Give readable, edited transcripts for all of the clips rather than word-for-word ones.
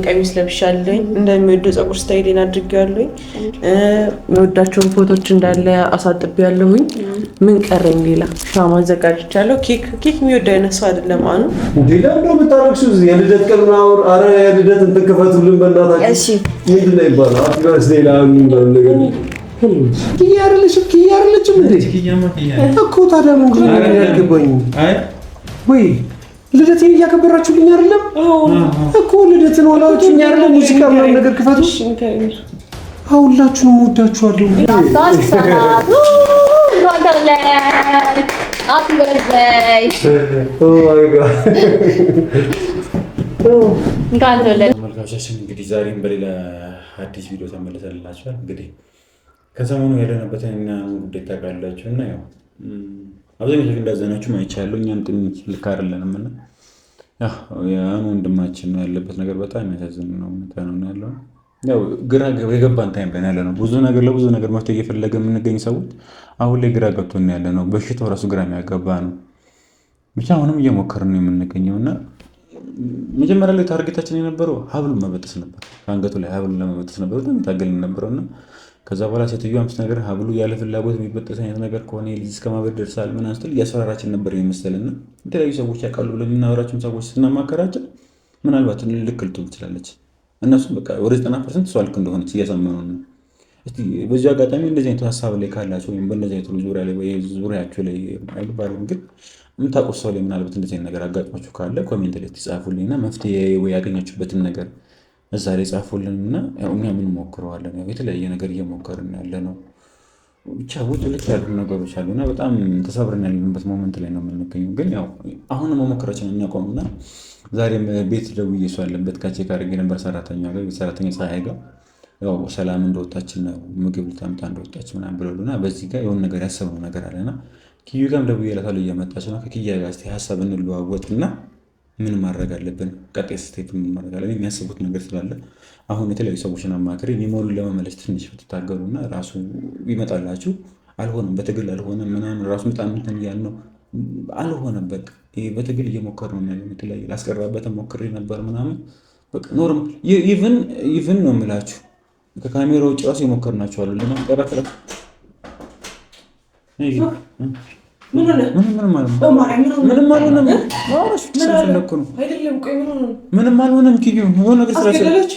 ቀሚስ ለብሻለኝ እንደሚወደው ፀጉር ስታይሌን አድርጌያለሁኝ። የወዳቸውን ፎቶች እንዳለ አሳጥቤያለሁኝ። ምን ቀረኝ? ሌላ ሻማ አዘጋጅቻለሁ። ኬክ የሚወደው አይነት ሰው አይደለም። አኑ ሌላ እንደው የምታረክሱ የልደት ቀን ምናምን ኧረ የልደት እንትን ክፈቱልን በእናታችሁ። እሺ ምንድን ነው ይባላል? አትጋስ ሌላ ምን ነገር ኪያ አይደለችም እንዴ? እኮ ታዲያ ምንድን ነው ያልገባኝ? ወይ ልደቴን እያከበራችሁልኝ አይደለም እኮ ልደትን ዋላችሁኝ አይደለም? ሙዚቃ ምናምን ነገር ክፈቱ። ሁላችሁንም ወዳችኋለሁ። መልካቾቻችን እንግዲህ ዛሬም በሌላ አዲስ ቪዲዮ ተመልሰንላችኋል። እንግዲህ ከሰሞኑ ያለንበትን ጉዳይ ታውቃላችሁ እና ያው አብዛኞቹ እንዳዘናችሁ አይቻለሁ። እኛም ትንሽ ልክ አይደለንም እና ያን ወንድማችን ነው ያለበት ነገር በጣም የሚያሳዝን ነው ያለው። ያው ግራ የገባን ታይም ላይ ያለ ነው። ለብዙ ነገር መፍትሄ እየፈለገ የምንገኝ ሰዎች አሁን ላይ ግራ ገብቶን ያለ ነው። በሽታው ራሱ ግራ የሚያጋባ ነው። ብቻ አሁንም እየሞከርን ነው የምንገኘው እና መጀመሪያ ላይ ታርጌታችን የነበረው ሀብሉን መበጠስ ነበር። ከአንገቱ ላይ ሀብሉን ለመበጠስ ነበር በጣም የታገልን ነበረውና ከዛ በኋላ ሴትዮዋ አምስት ነገር ሀብሉ ያለ ፍላጎት የሚበጠስ አይነት ነገር ከሆነ ልጅ እስከ ማበድ ደርሳል ምናምን ስትል እያስፈራራችን ነበር የመሰለና የተለያዩ ሰዎች ያውቃሉ ብለን የምናወራቸውን ሰዎች ስናማከራቸው ምናልባት ልክ ልትሆን ትችላለች። እነሱም በቃ ወደ 90% እሷ ልክ እንደሆነች እያሳመኑ ነው። እስቲ በዚህ አጋጣሚ እንደዚህ አይነት ሀሳብ ላይ ካላቸው ወይም በእንደዚህ አይነት ዙሪያ ላይ ወይ ዙሪያቸው ላይ አይባልም ግን የምታውቁት ሰው ላይ ምናልባት እንደዚህ አይነት ነገር አጋጥሟችሁ ካለ ኮሜንት ላይ ጻፉልኝና መፍትሄ ወይ ያገኛችሁበትን ነገር እዛ ላይ ጻፉልንና ያው እኛ ምን ሞክረዋለን። ያው የተለያየ ነገር እየሞከርን ያለ ነው። ብቻ ውጭ ልክ ያሉ ነገሮች አሉና በጣም ተሰብረን ያለንበት ሞመንት ላይ ነው የምንገኘው። ግን ያው አሁን መሞከራችንን እናቆምና ዛሬም ቤት ደውዬ እሱ ያለበት ካቼክ አድርጌ ነበር ሰራተኛ ፀሐይ ጋር ያው ሰላም እንደወጣች ነው ምግብ ልታምጣ እንደወጣች ምናምን ብለውና በዚህ ጋር የሆነ ነገር ያሰብነው ነገር አለና ኪዩ ጋርም ደውዬላታለሁ እየመጣች ነው። ከኪያ ጋር እስኪ ሀሳብ እንለዋወጥና ምን ማድረግ አለብን፣ ቀጣይ ስቴፕ ምን ማድረግ አለብን የሚያስቡት ነገር ስላለ አሁን የተለያዩ ሰዎችን አማክሬ ሚሞሪን ለመመለስ ትንሽ ብትታገሉና ራሱ ይመጣላችሁ። አልሆነም በትግል አልሆነም ምናምን ራሱ በጣም እንትን እያልን ነው አልሆነም። በቃ ይሄ በትግል እየሞከርን ነው ያለው። የተለያየ ላስቀራበት ሞክሬ ነበር ምናምን በቃ ኖርማል ኢቭን ነው የምላችሁ ከካሜራ ውጭ ራሱ የሞከርናቸው አሉ ለማስቀራት ምንም አልሆነም። ኪዩ የሆነ ነገር ስላሰለች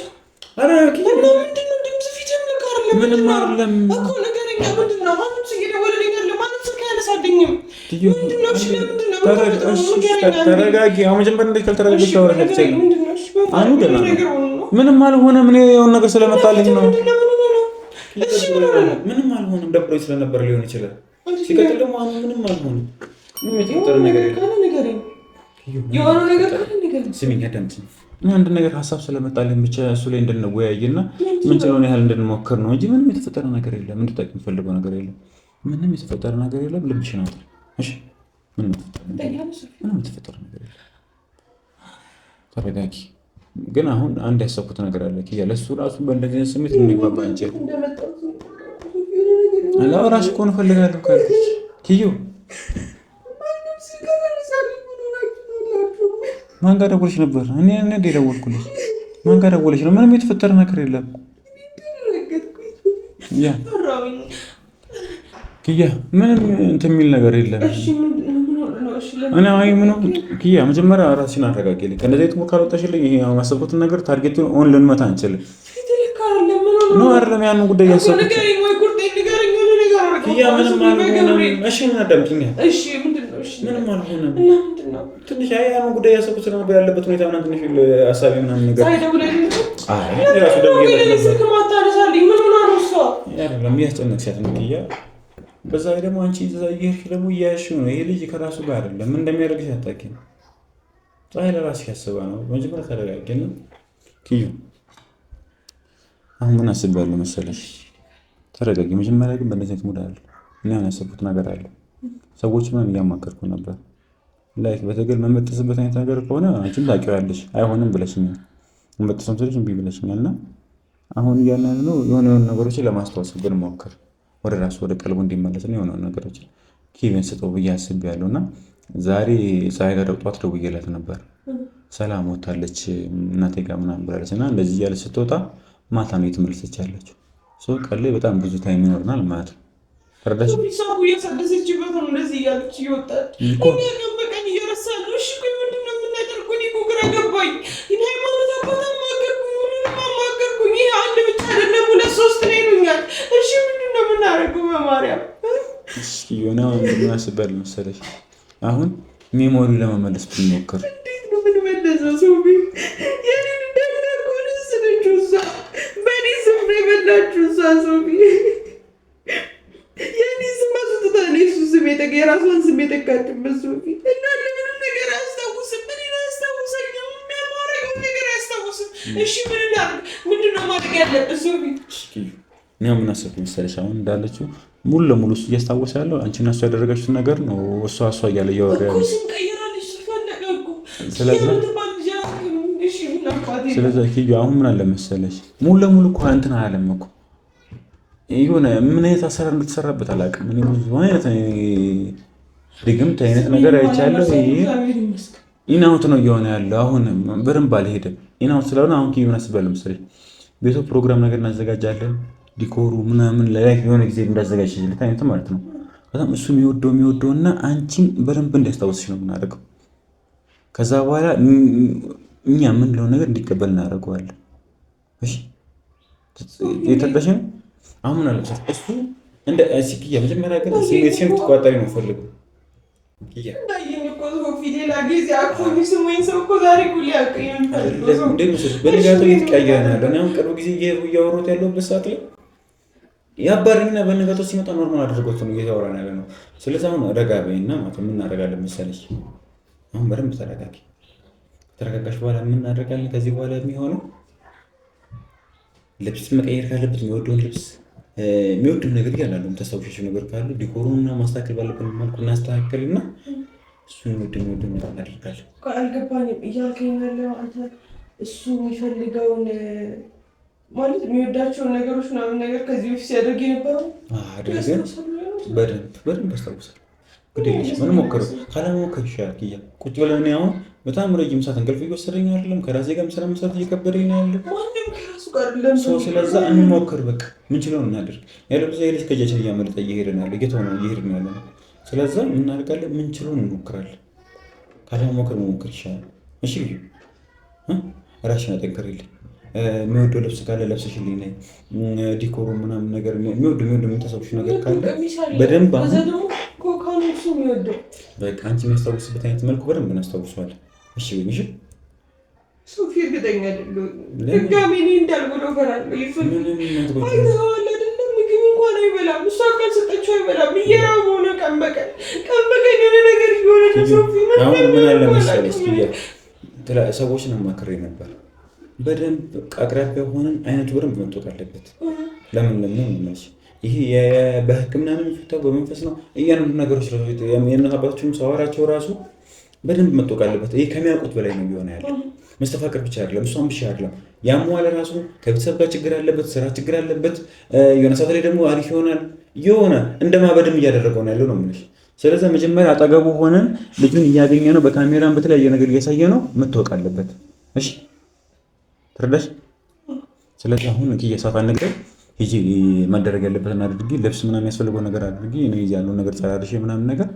ምንም አይደለም እኮ ነገረኛ ምንድነው? ማንም ሲደወልልኝ ለማንም ስልክ ያነሳልኝም ተረጋጊ። አሁን መጀመሪያ እንደዚህ ካልተረጋጋሽ ታወራለች። አኑ ደህና ምንም አልሆነም። እኔ የሆነ ነገር ስለመጣልኝ ነው። ምንም አልሆነም። ደብሮኝ ስለነበር ሊሆን ይችላል። ሲቀጥል ደግሞ አኑ ምንም አልሆነም። ምንም የተፈጠረ ነገር የለም። የሆነ ነገር ስሚኝ አዳምጪኝ። አንድ ነገር ሀሳብ ስለመጣልኝ ብቻ እሱ ላይ እንድንወያይና ምንችለውን ያህል እንድንሞክር ነው እንጂ ምንም የተፈጠረ ነገር የለም። እንድታውቂ የምፈልገው ነገር የለም። ምንም የተፈጠረ ነገር የለም። ልብሽን አውጪ እሺ። ምንም የተፈጠረ ነገር የለም። ተረጋጊ። ግን አሁን አንድ ያሰብኩት ነገር አለ ኪያ። ለእሱ ራሱ በእንደዚህ አይነት ስሜት ልንግባባ አንችልም። ላወራሽ እኮ ነው እፈልጋለሁ ካልኩሽ ኪዩ። ማን ጋር ደወልሽ ነበር? እኔ ደወልኩልሽ። ማን ጋር ደወልሽ ነው? ምንም የተፈጠረ ነገር የለም። ያ ኪያ ምንም እንትን የሚል ነገር የለም። እኔ አይ ምንም ኪያ መጀመሪያ ራስሽን አረጋግጪልኝ። ከእንደዚህ አይነት ሙከራ ወጣሽልኝ። ይሄ ያሰብኩትን ነገር ታርጌቱን ኦን ልንመታ አንችልም ነው አይደለም? ያንን ጉዳይ ያሰብኩት ኪያ ምንም አልሆነም። እሺ ምን አዳምጪኝ። እሺ ምንድነው? እሺ ምንም አልሆነም። ትንሽ ያንን ጉዳይ ያሰብኩት ነበር ያለበት ሁኔታ ምናምን ትንሽ ሀሳቤ ምናምን ነገር ራሱ ደውዬልኝ አይደለም ያስጨነቅሻት ነው ኪያ። በዛ ላይ ደግሞ አንቺ እዛ እየሄድሽ ደግሞ እያያሽው ነው። ይሄ ልጅ ከራሱ ጋር አይደለም ምን እንደሚያደርግሽ አታውቂም። ፀሐይ ለራስሽ ያስባ ነው። መጀመሪያ ተረጋጊ ኪዩ። አሁን ምን አስቤያለሁ መሰለሽ? ተረጋጊ መጀመሪያ። ግን በእንደዚህ አይነት ሙድ አለ እኔ አሁን ያሰብኩት ነገር አለ። ሰዎች ምናምን እያማከርኩ ነበር። ላይክ በትግል መመጠስበት አይነት ነገር ከሆነ አንቺም ታውቂዋለሽ አይሆንም ብለሽኛል። በተሰም ስለሽ እምቢ ብለሽኛልና አሁን እያልን ነው የሆነ ነገሮችን ለማስታወስ ብንሞክር ወደ ራሱ ወደ ቀልቡ እንዲመለስ ነው የሆነ ነገሮችን ኪቪን ስጠው ብዬ አስቤያለሁ። እና ዛሬ ፀሐይ ጋር ጠዋት ደውዬላት ነበር። ሰላም ወታለች እናቴ ጋር ምናምን ብላለች እና እንደዚህ እያለች ስትወጣ ማታ ነው የተመለሰች ያለችው። ቀን ላይ በጣም ብዙ ታይም ይኖርናል ማለት ነው። ተረዳሽ? ሰው እያሳደሰችበት ነው እንደዚህ እያለች እየወጣች በቀን እየረሳ ነው። እሺ ቆይ ምንድን ነው የምናደርገው? እኔ እኮ ግራ ገባኝ። ሃይማኖት አባት አማከርኩኝ፣ ሁሉንም አማከርኩኝ። ይሄ አንድ ብቻ አይደለም 2 3 ነው ይሉኛል። እሺ ምንድን ነው የምናደርገው? በማርያም እስኪ የሆነ ምን አስቤያለሁ መሰለሽ? አሁን ሜሞሪ ለመመለስ ብንሞክር እንዴት ነው የምንመለሰው? ሶፊ የኔን እንዳልኩህ ስለች እሷ በእኔ ስም ነው የበላችሁ እሷ ሶፊ የኔ ስም አስወጥታ እኔ እሱ ስም የራሷን ስም የተካችበት ሶፊ እና ለምንም ነገር አያስታውስም። እኔን አያስታውሰኝም። የሚያማረገው ነገር አያስታውስም። እሺ ምን ላድርግ? ምንድን ነው ማድረግ ያለብን ሶፊ? እኔ ምን አሰብኩ መሰለሽ? አሁን እንዳለችው ሙሉ ለሙሉ እሱ እያስታወሰ ያለው አንቺና እሱ ያደረጋችሁትን ነገር ነው። እሷ እያለ እያወራ ያለው ስለዚህ አሁን ምን አለ መሰለሽ ሙሉ ለሙሉ እኮ እንትን አላለም እኮ የሆነ ምን አይነት አሰራር እንደተሰራበት አላውቅም። እኔ ብዙ አይነት ድግምት አይነት ነገር አይቻለሁ። ኢናውት ነው እየሆነ ያለው። አሁን በደንብ አልሄድም። ኢናውት ስለሆነ አሁን ምን አስባለሁ መሰለሽ ቤቱ ፕሮግራም ነገር እናዘጋጃለን። ዲኮሩ ምናምን ላይ የሆነ ጊዜ እንዳዘጋጅልት አይነት ማለት ነው። በጣም እሱ የሚወደውና አንቺም በደንብ እንዲያስታውስሽ ነው የምናደርገው። ከዛ በኋላ እኛ የምንለው ነገር እንዲቀበል እናደርገዋለን። እሺ የተጠበሽ ነው። አሁን ምን አለበት እሱ እንደ ሲኪያ መጀመሪያ ግን ስሜትሽን ትቋጣሪ ነው ፈልገው በነጋታው እየተቀያየረ ነው ያለው። አሁን ቅርብ ጊዜ እያወራሁት ያለሁበት ሰዓት ላይ ያባርኝና በነጋታው ሲመጣ ኖርማል አድርጎት ነው እየተወራን ያለ ነው። ስለዚህ አሁን ረጋ በይና ማለት ምን እናደርጋለን መሰለሽ? አሁን በደንብ ተረጋጊ። ከተረጋጋሽ በኋላ ምን እናደርጋለን? ከዚህ በኋላ የሚሆነው ልብስ መቀየር ካለበት የሚወደውን ልብስ የሚወደው ነገር ያላሉ ተሰውሽሽ ነገር ካሉ ዲኮሩንና ማስተካከል ባለብን መልኩ እናስተካከልና እሱን የሚወደው ነገር እናደርጋለን። አልገባኝም እያልከኝ ያለው አንተ እሱ የሚፈልገውን ማለት የሚወዳቸውን ነገሮች ምናምን ነገር ከዚህ በፊት ሲያደርግ የነበረው አድርገን በደንብ አስታውሳለሁ። ግዴለሽ ምን ሞክረው ካለሞከር ይሻላል። ኪያ ቁጭ ብለን አሁን በጣም ረጅም ሰዓት እንቅልፍ እየወሰደኝ አይደለም። ከራሴ ጋር ስራ መስራት እየከበደኝ ነው ያለው። ስለዛ እንሞክር። በቃ ምንችለውን እናድርግ። ያለው ብዙ ልጅ ከጃችን እያመለጠ እየሄድን ያለ እየሄድን ያለ ነው። ስለዛ እናደርጋለን። ምንችለውን እንሞክራለን። ካለሞከር መሞከር ይሻላል። እሺ ራስሽን አጠንክሪልኝ። የሚወደው ልብስ ካለ ለብሰሽልኝ ነይ። ዲኮሩ ምናምን ነገር የሚወደው የምታሰብሽ ነገር ካለ በደንብ አሁን በቃ አንቺ የሚያስታውስበት አይነት መልኩ በደንብ እናስታውሰዋለን። እሺ ወይ እሺ ሶፊ እርግጠኛ አይደለሁም። ድጋሜ እኔ እንዳልጎዳው እፈራለሁ። አይተኸዋል አይደለም? ምግብ እንኳን አይበላም። እሷ ካልሰጠችው አይበላም። እየራበው ነው ቀን በቀን የሆነ ነገር እየሆነ ነው። ሶፊ ምን አለ መሰለሽ ሰዎችን አማክሬ ነበር። በደንብ አቅራቢያ ሆነን አይነቱ በደንብ መጥቶት አለበት። ለምን ይሄ በሕክምና ነው የሚፈታው በመንፈስ ነው። እያንዳንዱ ነገሮች የእናት አባቶችም ሰዋራቸው ራሱ በደንብ መጥቶት አለበት። ይሄ ከሚያውቁት በላይ ነው ቢሆን ያለው። መስተፋቅር ብቻ አይደለም፣ እሷም ብቻ አይደለም። ያሟለ ራሱ ከቤተሰብ ጋር ችግር አለበት፣ ስራ ችግር አለበት። የሆነ ሰዓት ላይ ደግሞ አሪፍ ይሆናል። የሆነ እንደማበድም እያደረገው ነው ያለው ነው የምልሽ። ስለዚህ መጀመሪያ አጠገቡ ሆነን ልጁን እያገኘ ነው፣ በካሜራም በተለያየ ነገር እያሳየ ነው። መታወቅ አለበት። እሺ ትረዳሽ? ስለዚህ አሁን እየሳት አንገር ሂጂ ማደረግ ያለበትን አድርጊ። ልብስ ምናምን የሚያስፈልገው ነገር አድርጊ። እኔ እዚህ ያለውን ነገር ጨራርሼ ምናምን ነገር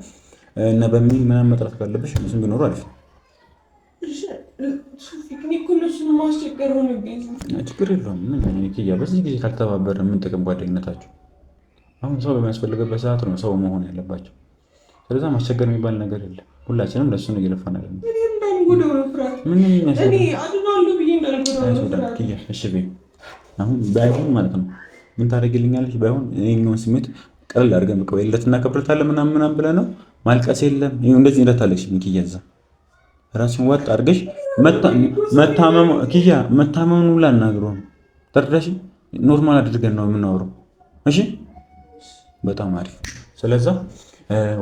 እና በሚል ምናምን መጥራት ካለብሽ እነሱም ቢኖሩ አሪፍ ነው። ችግር የለውም። በዚህ ጊዜ ካልተባበረ ምን ጥቅም ጓደኝነታችሁ? አሁን ሰው በሚያስፈልግበት ሰዓት ነው ሰው መሆን ያለባቸው። ስለዛ ማስቸገር የሚባል ነገር የለም። ሁላችንም ለእሱ ነው እየለፋን ያለ ነው። አሁን ባይሆን ማለት ነው ምን ታደርግልኛለች? ባይሆን ይሄኛውን ስሜት ቀለል አድርገን በቃ የለት እናከብረታለን ምናምን ብለህ ነው ማልቀስ የለም። እንደዚህ እንደታለች ኪያ ራስሽን ዋጥ አድርገሽ መታመሙን ሁላ እናግረው ተረዳሽ? ኖርማል አድርገን ነው የምናወራው። እሺ በጣም አሪፍ። ስለዛ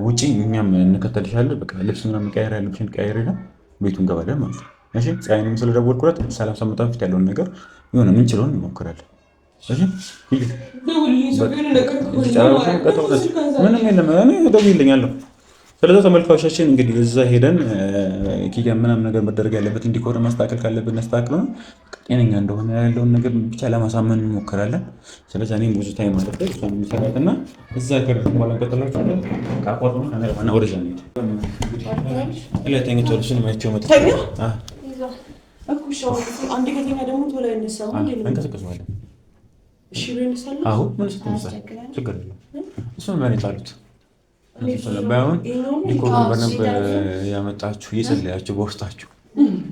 ውጪ እኛም እንከተልሻለን። በቃ ልብስ ምናምን ቀያየር ያለብሽን ቀያየር ቤቱን እንገባለን ማለት ነው። እሺ ፀሐይንም ስለደወልኩላት ሰላም ሳመጣ በፊት ያለውን ነገር የሆነ የምንችለውን እንሞክራለን። እሺ ምንም የለም እኔ እደውልልኛለሁ። ስለዚህ ተመልካቾቻችን እንግዲህ እዛ ሄደን ኪያ ምናምን ነገር መደረግ ያለበት እንዲኮር ማስተካከል ካለብን እናስተካክለው። ጤነኛ እንደሆነ ያለውን ነገር ብቻ ለማሳመን እንሞክራለን። ስለዚህ እኔም ብዙ ታይም ማለት ነው እሷን የሚሰራትና እዛ ከርት በኋላ እንቀጥላለን። ካቆርጡ እና ወደዛ ነው ለተኛ ቶልሽን ማይቸው መጣ እኩሽ አንድ ከተኛ ደግሞ ቶሎ አይነሳም እንዴ? እንቀሳቀሳለን። እሺ ብለንሳለን። አዎ ምን ስትነሳ ችግር የለም። እሱን ማን ይጣሉት ባይሆን ዲኮር በደንብ ያመጣችሁ እየጸለያችሁ በውስጣችሁ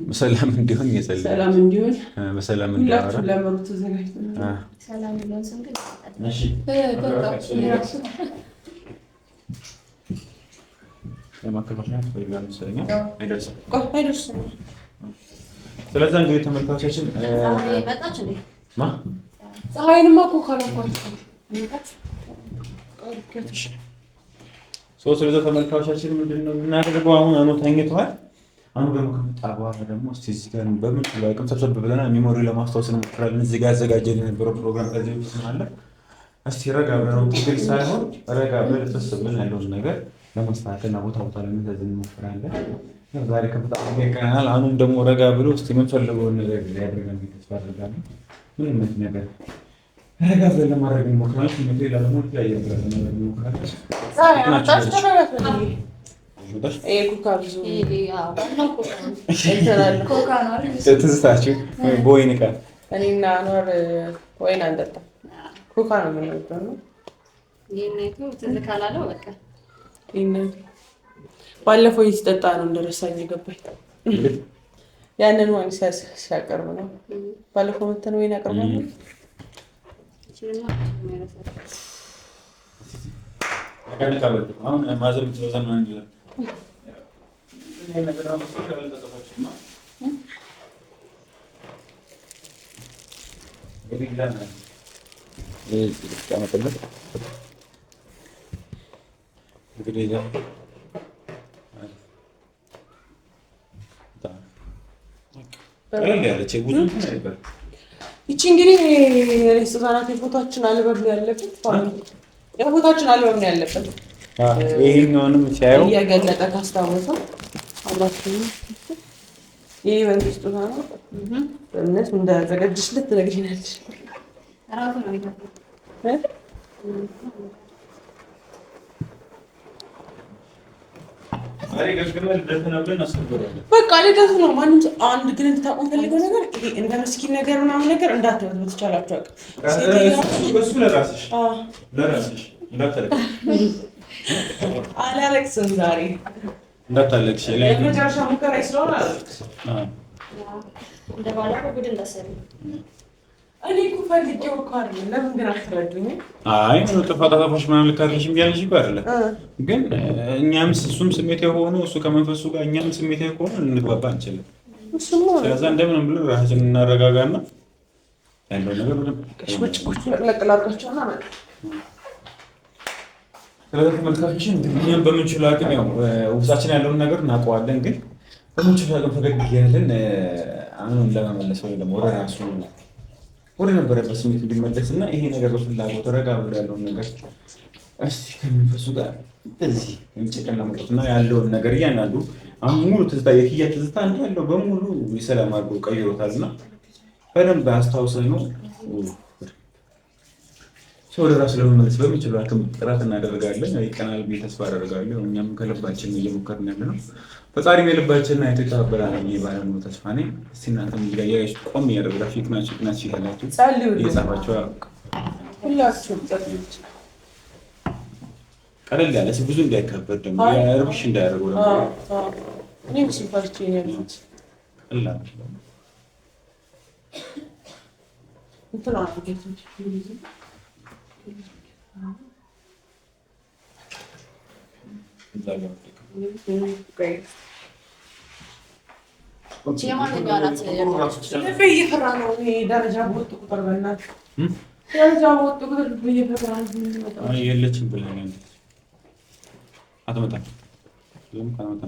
በሰላም እንዲሆን እየጸለያችሁ ሰላም እንዲሆን በሰላም እንዲያወራ ለምሩ ተዘጋጅተናል። ሰላም ይሁን ስንል እሺ ለማከፋፈል ፈልጋለሁ ስለኛ አይደርስም። ስለዚህ እንግዲህ ተመልካቾቻችን መጣች እንዴ ማ ፀሐይንማ እኮ ካላኳችሁ ስለዚህ ተመልካቾቻችን ምንድነው የምናደርገው? አሁን ተኝተዋል። አሁን ደግሞ ከመጣ በኋላ ደግሞ እስቲ እዚህ ጋር በምንችለው አቅም ሰብሰብ ብለናል ሚሞሪ ለማስታወስ እንሞክራለን። እዚህ ጋር ያዘጋጀን የነበረው ፕሮግራም ከዚህ በፊት አለ። እስቲ ረጋ ብለን ትግል ሳይሆን ረጋ ብለን ተሰብስበን ብለን ያለውን ነገር ለማስተካከልና ቦታ ለመያዝ እንሞክራለን። ዛሬ ከመጣ ይቀናል። አሁንም ደግሞ ረጋ ብሎ እስቲ የምንፈልገውን ነገር ያደርጋል ተስፋ አደርጋለሁ። ምንም ነገር ረጋ ብለን ለማድረግ እንሞክራለን። ምንድነው ለሞት ላይ ያደረገ ነገር እንሞክራለን። ትዝታችሁ በወይን ዕቃ እኔና ኖር ወይን አንጠጣም፣ ኮካ ነው የምንወደው ነው። ባለፈው ሲጠጣ ነው እንደረሳኝ የገባኝ። ያንን ወይን ሲያቀርብ ነው። ባለፈው መተን ወይን ያቀርባል። አሁን ማዘር ይቺ እንግዲህ ህጻናት የፎቶችን አልበም ነው ያለበት። የፎቶችን አልበም ነው ያለበት። ይሄኛውንም ሲያየው እያገለጠ ካስታወሰው አላችሁ ይሄ መንግስቱ ነው። በእምነት እንዳዘጋጅሽለት ትነግሪናለሽ። ራሱ ነው ይሄ በቃ ልደቱ ነው። ማንም አንድ ግን እንድታውቁ ፈልገው ነገር ይሄ እንደ ምስኪን ነገር ምናምን ነገር እንዳትወት በተቻላችሁ አላለቅስም ዛሬ እንዳታለቅሽ የመጨረሻ ሙከራ ስለሆነ እንደባለፈው ጉድ እንዳሰሪ እኔ እኮ ፈልጌው እኮ አይደለም። ለምን ግን አትረዱኝም? አይ ነው ተፋታታፎች ምናምን ልካርልሽ እያለሽ እኮ አይደለም። ግን እኛም እሱም ስሜት የሆነው እሱ ከመንፈሱ ጋር እኛም ስሜት የሆነው ልንግባባ አንችልም። ስለዚህ እንደምንም ብለን ራሳችንን እናረጋጋና ያለው ነገር ምንም ከሽብጭቆች ለቅላቃቸውና ማለት ስለዚህ ተመልካቾች እኛም በምንችለው አቅም ያው ውስጣችን ያለውን ነገር እናውቀዋለን። ግን በምንችለው አቅም ፈገግ እያልን አሁን ለመመለስ ወይ ደግሞ ወደ ራሱ ወደ ነበረበት ስሜት እንዲመለስና ይሄ ነገር በፍላጎት ረጋ ብሎ ያለውን ነገር እስቲ ከመንፈሱ ጋር እዚህ እንጭቀና መጥቶና ያለውን ነገር እያንዳንዱ አሁን ሙሉ ትዝታ የኪያ ትዝታ እንዳለው በሙሉ የሰላም አድርጎ ቀይሮታልና በደንብ አስታውሰን ነው ወደ ራሱ ለመመለስ በሚችለው አቅም ጥረት እናደርጋለን። ይቀናል ብዬ ተስፋ አደርጋለሁ። እኛም ከልባችን እየሞከርን ያለ ነው። ፈጣሪም የልባችንን አይቶ ይተባበራል ብዬ ባለሙሉ ተስፋ ነኝ። እስቲ እናንተም እዚህ ጋር እያያችሁ ቆም እያደረጋችሁ ይቅናችሁ ይላችሁ እየጻፋችሁ ሁላችሁም ጸልዩ። ቀለል ያለ ብዙ እንዳይከበድ ደግሞ እርብሽ እንዳያደርጉ ደግሞ እኔም ሲፈርቼ ነው ያሉት ቀላል እንትን አድርጌት እየፈራ ነው። ደረጃ በወጡ ቁጥር በእናትህ ደረጃ በወጡ ቁጥር እየፈራ ነው። የለችም ብለኸኝ አትመጣም።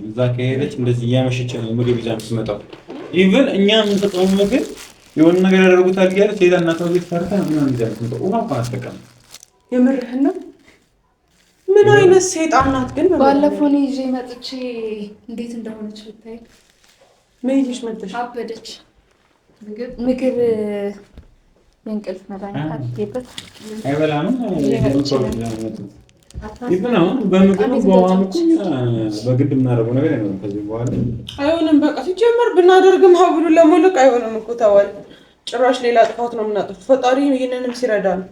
እዛ ከሄደች እንደዚህ እያመሸች ነው ምግብ ይዛ የምትመጣው። ኢቭን እኛ የምንሰጠው ምግብ የሆነ ነገር ያደርጉታል እያለች ሌላ እናቷ ቤት ፈርታ ምናምን ይዛ የምትመጣው። ውሃ እንኳን አትጠቀምም። የምርህን ነው? ምን አይነት ሰይጣን ናት ግን! ባለፈው ነው ይዤ መጥቼ እንዴት እንደሆነች ብታይ። ምን ይዤሽ መጥተሽ? አበደች። ምግብ የእንቅልፍ መድኃኒት አድርጌበት አይበላም። ይብን አሁን በምግብ በውሃም እኮ በግድ የምናደርገው ነገር አይኖርም ከዚህ በኋላ አይሆንም። በቃ ሲጀመር ብናደርግም ሀብሉን ለሞለቅ አይሆንም እኮ ተዋል። ጭራሽ ሌላ ጥፋት ነው የምናጠፋው። ፈጣሪ ይሄንንም ሲረዳ ነው።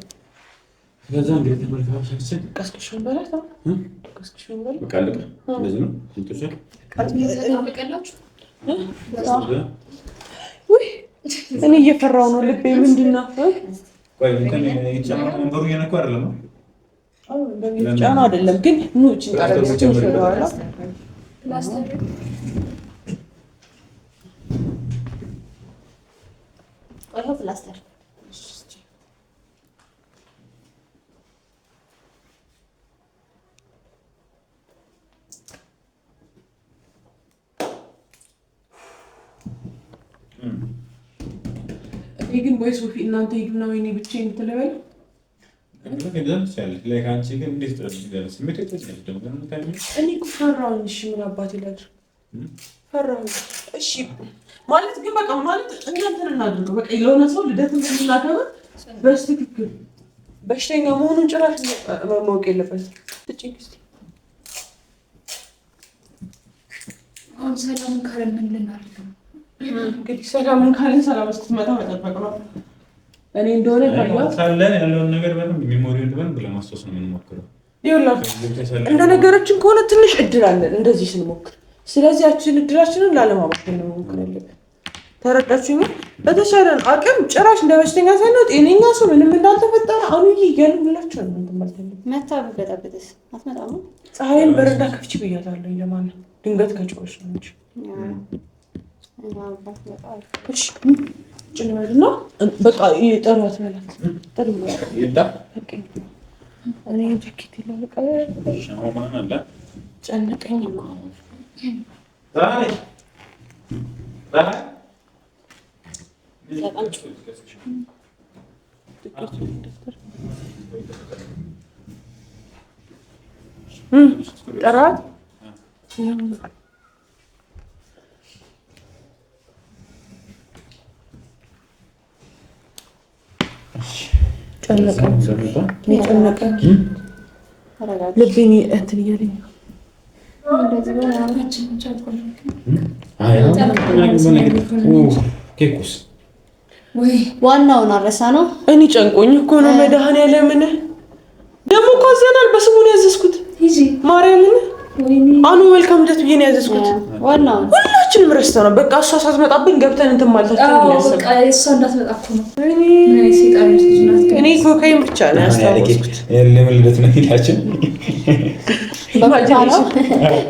ከዛ እንግዲህ ተመልካቾቻችን ቀስቅሽን በላት ነው ቀስቅሽን በላት በቃ ልቅ እንደዚህ ነው እንጥሽ ታውቃላችሁ። ወይ እኔ እየፈራሁ ነው። ልቤ ምንድነው? ቆይ እንትን ይጨምር መንበሩ እየነኩ አይደለም። አዎ ጫና አይደለም ግን ኑ እቺን ጠረጴዛችን ይፈራዋል። ፕላስተር ቆይ ፕላስተር ግን ወይ ሶፊ እናንተ ሂዱና ወይኔ ብቻዬን ትለበል እኔ እኮ ፈራሁኝ። እሺ ምን አባቴ ላድርግ? ፈራሁኝ። እሺ ማለት ግን በቃ ማለት እናንተን እናድርገው። በቃ ለሆነ ሰው ልደት እንደምናከብር በትክክል በሽተኛ መሆኑን ጭራሽ ማወቅ የለበትም። አሁን ሰላምን ካለን ምን ልናደርግ ነው? እንግዲህ ሰላምን ካለን ሰላም እስክትመጣ መጠበቅ ነው። እኔ እንደሆነ ካለን ያለውን ነገር በደንብ ሚሞሪውን በደንብ ለማስታወስ ነው የምንሞክረው። ይኸውላችሁ እንደነገረችን ከሆነ ትንሽ እድል አለን እንደዚህ ስንሞክር። ስለዚህ ያችን እድላችንን ላለማባከን ነው መሞከር ያለብን። ተረዳችሁኝ? በተሻለን አቅም ጭራሽ እንደ በሽተኛ ሳይሆን ጤነኛ ሰው ምንም እንዳልተፈጠረ አሁን ይገሉላችሁ ነው እንደማልተል መታ በበጣበጥስ አትመጣም። ፀሐይን በረንዳ ከፍቺ ብያታለሁ። ለማን ድንገት ከጮሽ ነው እንጂ እሺ ጭንበልና በቃ ይጠራት ማለት ጠርሙላ ይዳ እኔ ጃኬት ይላልቀ ሻማን አለ ጨነቀኝ እኮ ዛሬ ጠራት ጨነቀኝ ልቤን እንትን እያለኝ ነው። ዋናውን አረሳ ነው። እኔ ጨንቆኝ እኮ ነው። መድኃኒዓለምን ደግሞ እኮ አዘናል። በስሙን ያዘዝኩት ማርያምን አኑ ዌልካም ጀት ብዬ ነው ያዘዝኩት። ዋናውን ሁላችንም ረስተው ነው። በቃ እሷ ሳትመጣብን ገብተን እንትን ማለታችን ነው ያሰብኩት። በቃ እሷ እንዳትመጣ እኮ ነው። እኔ ኮካይን ብቻ ነው ያስታወስኩት። ለምልደት ነው ይላችሁ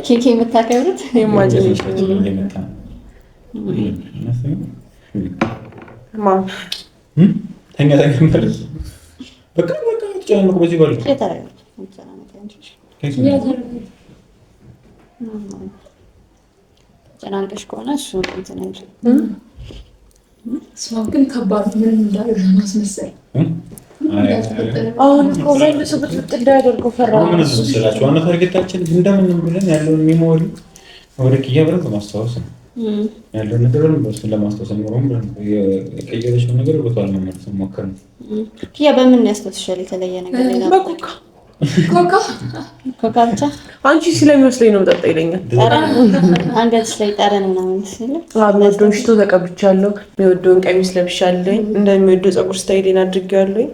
ኬክ የምታከብሩት ኢማጂኔሽን ተኛ ተገምበር በቃ ተጨናነቁ። በዚህ ባሉ ጨናንቀሽ ከሆነ እሱ እንትን አይደል። እሷም ግን ከባድ ምን እንዳለ ማስመሰል አሁን እኮ መልሶ ብጥብጥ እንዳያደርገው ፈራሁ። ምን ስላችሁ ዋና ታርጌታችን እንደምንም ብለን ያለውን ሚሞሪ ወደ ኪያ ብለን ማስታወስ ነው ያለውን ነገር ነው ለማስታወስ ነው። የቀየረችው ነገር ወጥቷል ማለት ነው። ሞከር ነው ኪያ በምን ያስታውስሻል? የተለየ ነገር ሌላ በኮካ ኮካ ብቻ አንቺ ስለሚመስለኝ ነው መጠጣ ይለኛል። አንገትሽ ላይ ጠረን ምናምን ሲል የሚወደውን ሽቶ ተቀብቻለሁ። የሚወደውን ቀሚስ ለብሻለኝ። እንደሚወደው ፀጉር ስታይሌን አድርጌያለሁኝ።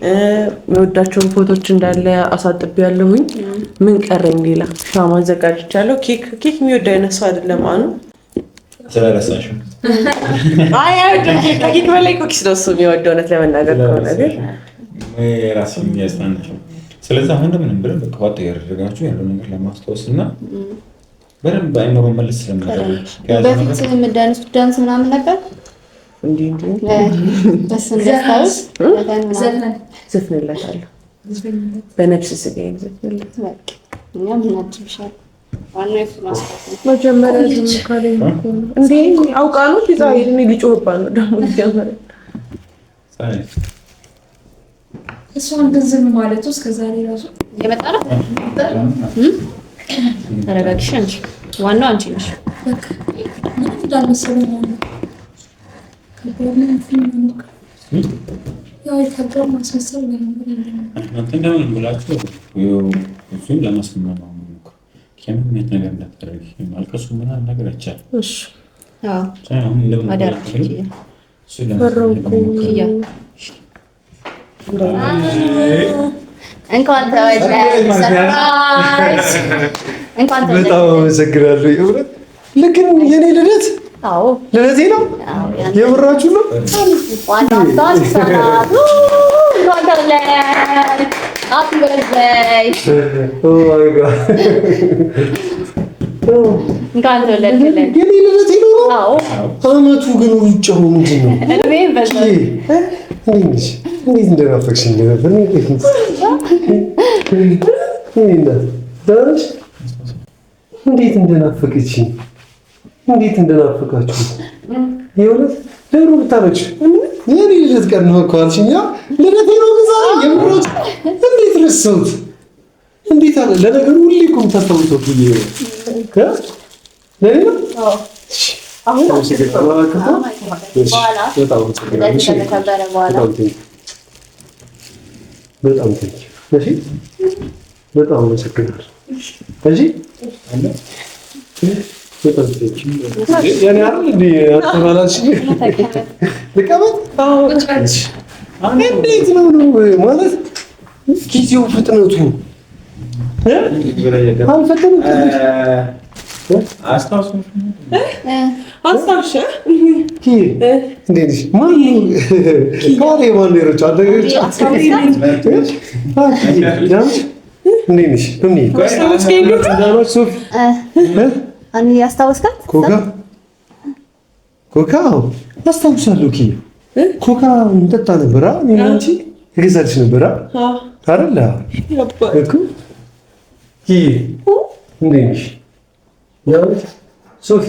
የሚወዳቸውን ፎቶች እንዳለ አሳጥቤያለሁኝ። ምን ቀረኝ? ሌላ ሻማ አዘጋጅቻለሁ። ኬክ የሚወድ አይነት ሰው አይደለም አኑ ስለረሳሽው ከኬክ በላይ ኩኪስ ነው እሱ የሚወደው። እውነት ለመናገር ከሆነ ግን ራስ የሚያስናናቸው። ስለዚህ አሁን እንደምንም ብለን በቃ ዋጥ ያደረጋችሁ ያለው ነገር ለማስታወስ እና በደንብ አይኖር መልስ ስለምናደርግ በፊት የምዳንስ ዳንስ ምናምን ነበር እንዴ በስ እንደታውስ ዘፍንለታለሁ በነፍስ ስጋዬ ዘፍንለት። በቃ እኛም እናድርሻለን። መጀመሪያ ዝምካለኝ እንዴ አውቃ ነው ዲዛይን እኔ ሊጮህባት ነው ደግሞ ጀመረ እሷን ግን ዝም ማለቱ እስከዛሬ ራሱ የመጣ ነው። ተረጋግሽ አንቺ ዋናው አንቺ ነሽ። በቃ ምን እንዳልመሰለኝ ነው። ያው ይከብዳል ማስመሰል ነው። እናንተ እንደምን ብላችሁ እሱን ለማስመማ ነው። ከምን ነገር እንዳታደርጊ ማልቀሱ ምናምን ነገር አይቻልም። እሺ አዎ አዳርኩ እሱ ለማስመማ እንኳን ተወለድሽ ሰርፕራይዝ እንኳን ተወለድሽ። በጣም አመሰግናለሁ። ልክ የኔ ልደት አዎ ልደቴ ነው። የምራችሁ ነው። ዋናው ታስሰማት እንኳን ተወለድሽ። ሃፒ በርዝዴይ ኦ ማይ ጋድ እንኳን ተወለድሽ። የኔ ልደቴ ነው። አዎ አመቱ ግን ሩጫው ምንድን ነው? እኔ በዛ እንዴት እንደናፈቅሽኝ ነበር። እንዴት እንደናፈቀችኝ እንዴት እንደናፈቃችሁ የእውነት ደሩ ብታረች የኔ ልደት ቀን ነው እኮ አልሽኝ። ልደቴ ነው ግን ዛሬ የምሮጥ እንዴት ረሳሁት? እንዴት አለ ለነገሩ ሁሌ እኮ የምታስታውሰው ብዬ ለኔ ነው። አሁን በጣም አመሰግናለሁ። እሺ እንዴት ነው ማለት ጊዜው ፍጥነቱ አልፈጠንም። አስታውሰሽ ያስታውስካት ኮካ አስታውሳለሁ። ኮካ እንጠጣ ነበራ አንቺ የገዛልሽ ነበራ አይደል? እንዴት ነሽ ሶፊ?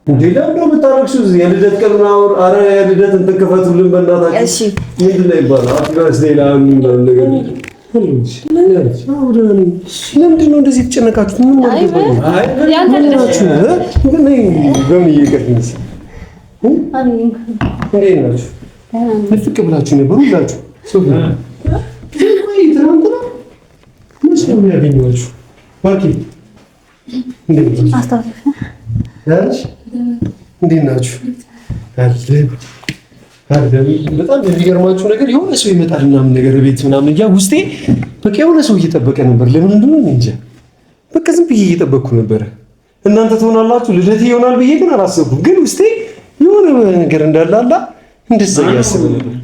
እንዴ ለምን የምታረክሽው? የልደት ቀን ምናምን ኧረ የልደት እንትን ክፈቱልን በእናታችሁ። እሺ ምንድን ነው ይባላል? አፍጋስ ሌላ ምንድን ነገር ለምንድን ነው እንደዚህ የተጨነቃችሁት? ምን ማለት ነው? ንፍቅ ብላችሁ ነበር ሁላችሁ። ሶፊ ትናንትና መች ነው ያገኘኋችሁ? ባርኪ እንዴት ናችሁ? በጣም የሚገርማችሁ ነገር የሆነ ሰው ይመጣል ምናምን ነገር ቤት ምናምን እያ ውስጤ በቃ የሆነ ሰው እየጠበቀ ነበር። ለምን እንደሆነ እንጃ። በቃ ዝም ብዬ እየጠበቅኩ ነበረ። እናንተ ትሆናላችሁ ልደቴ ይሆናል ብዬ ግን አላሰብኩም። ግን ውስጤ የሆነ ነገር እንዳላላ እንደዛ እያሰበ ነበር።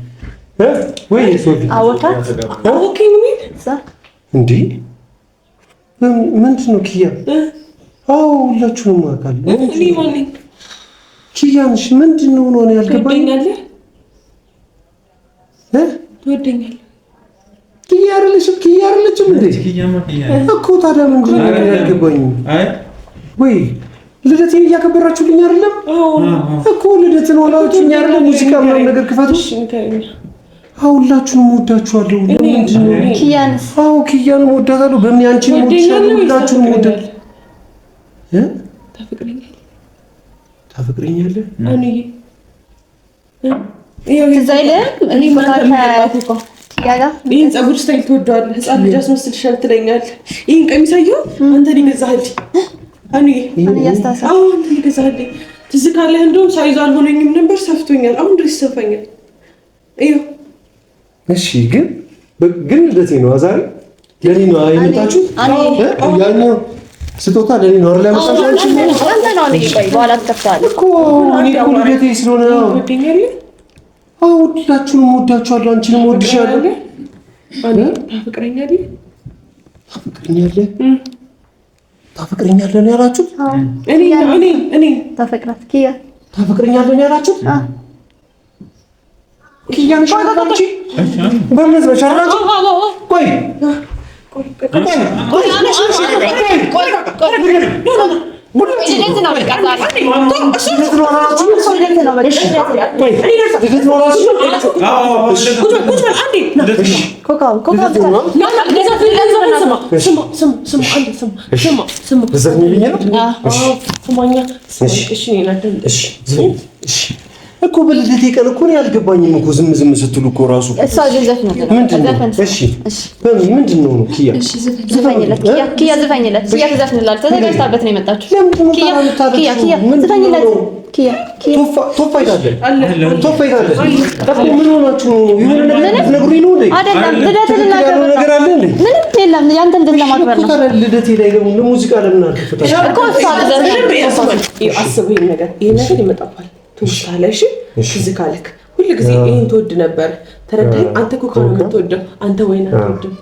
ወይ ሶፊ እንዴ ምንድን ነው ኪያ? አዎ ሁላችሁንም አውቃለሁ። ኪያንሽ ምንድን ነው ነው ያልገባኝ? ትወደኛለህ? ኪያ አይደለችም እንዴ እኮ። ታዲያ ምንድን ነው ያልገባኝ? ወይ ልደቴን እያከበራችሁልኝ አይደለም እኮ። ልደትን ዋላችሁኝ አይደለም? ሙዚቃ ምናምን ነገር ክፈቱ። ሁላችሁንም ወዳችኋለሁ። ለምንድን ነው ኪያንስ? አዎ ኪያንም ወዳታለሁ። በምን አንቺን ወዳችኋለሁ። ሁላችሁንም ወዳችኋለሁ። ታፈቅረኛለህ? ይህን ፀጉር ስታይል ትወደዋለህ? ህፃን ልጅ አስመስልሻል ትለኛለህ። ይህን ቀሚስ አየሁ አንተ ገዛህልኝ። አንተ ገዛህልኝ። ትዝ ካለህ እንደውም ሳይዙ አልሆነኝም ነበር፣ ሰፍቶኛል። አሁን ድረስ ይሰፋኛል። እሺ ግን ልደቴ ነው ዛሬ። ለኔ ነው አይመጣችሁት? ያኛው ስጦታ ለኔ ነው አይደል? ያመጣችሁት አንተ ነው። እኔ ቆይ በኋላ ትከፍታለህ እኮ እኔ እኮ ልደቴ ስለሆነ ነው። ሁላችሁንም ወዳችኋለሁ። አንቺንም ወድሻለሁ። ታፈቅረኛለህ ነው ያላችሁት? እኔ ታፈቅራት ኪያ ታፈቅረኛለህ ነው ያላችሁት? ኪያ ነሽ አንቺ? በእምነት ነሽ አይደል? ቆይ እኮ በልደቴ ቀን እኮ ነው ያልገባኝም እኮ ዝም ዝም ስትሉ እኮ ራሱ እሷ ዘፈን ነው። እሺ ምንድን ነው ኪያ? ዘፈኝለት ኪያ ዘፈኝለት ኪያ ተዘፍንላል። ተዘጋጅታበት ነው የመጣችው። ኪያ ዘፈኝለት ኪያ ቶፋ ይላል ምን ሆናችሁ ነው? የሆነ ነገር ነግሩኝ ነው እንዴ? አይደለም ልደት ልናገር አለ እንዴ? ምንም የለም። ያንተን ልደት ለማክበር ነው ልደቴ ላይ ደግሞ ለሙዚቃ ለምን አልከፈታሽ እኮ እሷ አስቡ። ይሄን ነገር ይመጣባል ትውስታለሽ ትዝ ካለክ ሁሉ ጊዜ ይሄን ትወድ ነበር። ተረዳኸኝ? አንተ ኮካ ነው የምትወደው። አንተ ወይን አትወድም።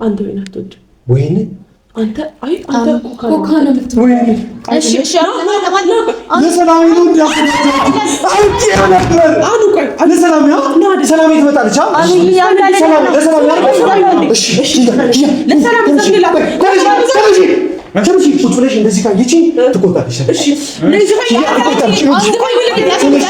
አንተ ወይን አትወድም። ወይን አንተ ኮካ ነው የምትወደው። ወይን እሺ ለሰላም ነው ለሰላም ትመጣለች። እንደዚህ ካየችኝ ትቆጣለች።